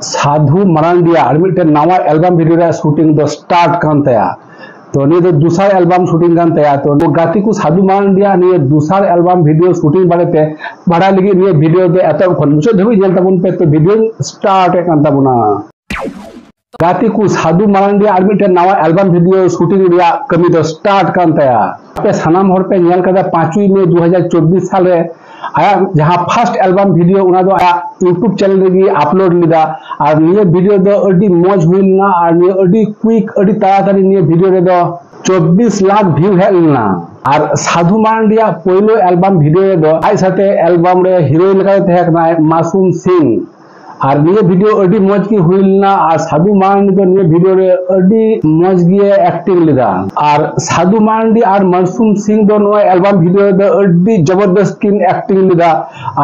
साधु मारांडिया और मिट्टे नवा album video रे शूटिंग दो स्टार्ट कान तया तो निये दो दूसरा एल्बम शूटिंग कान तया तो गाती को साधु मारांडिया निये दूसरा एल्बम वीडियो शूटिंग बारेते बाड़ा लगी निये वीडियो दे एतो खन मुझे धबी जेल तबुन पे तो वीडियो स्टार्ट कान तबुना गाती को साधु मारांडिया और मिट्टे नवा एल्बम वीडियो शूटिंग रिया कमी दो स्टार्ट कान तया पे सनाम हर पे नेल कदा 5 मई 2024 साल रे आया जहां फर्स्ट एल्बम वीडियो उना दो आया यूट्यूब चैनल रे अपलोड लिदा और निये वीडियो दो अडी मौज हुइलना और निये अडी क्विक अडी ताड़ाताड़ी निये वीडियो रे दो 24 लाख व्यू हेलना और साधु मारांडिया पहिलो एल्बम वीडियो रे दो आई साथे एल्बम रे हीरोइन का तहकना मासूम सिंह और निये वीडियो अडी मौज की हुइलना और साधु मारांडी तो निये वीडियो रे अडी मौज गिए एक्टिंग लिदा और साधु मारांडी और मासूम सिंह दो नो एल्बम वीडियो दो अडी जबरदस्त किन एक्टिंग लिदा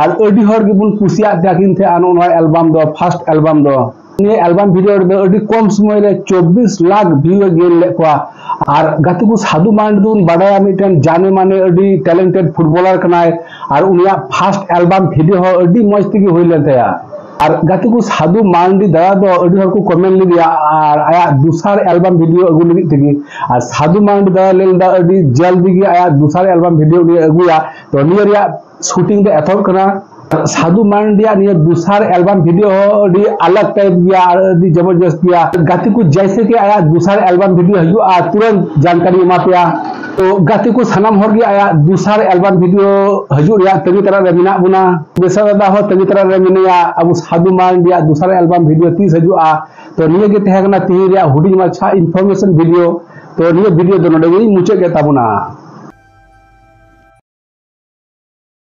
और अडी हर गिबुन कुसिया दाकिन थे आनो नो एल्बम दो फर्स्ट एल्बम दो निये एल्बम वीडियो दो अडी कम समय रे 24 लाख व्यू गेन ले को और गाती को साधु मारांडी दो बड़ाया मिटन जाने माने अडी टैलेंटेड फुटबॉलर कनाय और उनिया फर्स्ट एल्बम वीडियो हो अडी मौज तिगी होइले तया और गाती को साधु मारांडी दया दो अडी हर को कमेंट लिया और आया दूसरा एल्बम वीडियो अगु लगी थी और साधु मारांडी दया लेंदा अडी जल्दी गी आया दूसरा एल्बम वीडियो नि अगुया तो नियर या शूटिंग दे एथर कना साधु मारांडिया नियर दूसरा एल्बम वीडियो अडी अलग टाइप गया और अडी जबरदस्त गया गाती को जैसे कि आया दूसरा एल्बम वीडियो हजू आ तुरंत जानकारी एमा पेया तो गाती को सनाम हर गे आया दूसरा एल्बम वीडियो हजू रिया तंगी तरह रे मिना बुना बेसा दादा हो तंगी तरह रे मिनिया अब साधु मारांडिया दूसरा एल्बम वीडियो 30 हजू आ तो निये गे तहकना ती रिया हुडी माछा इनफॉरमेशन वीडियो तो निये वीडियो दो नडे मुचे के ताबुना।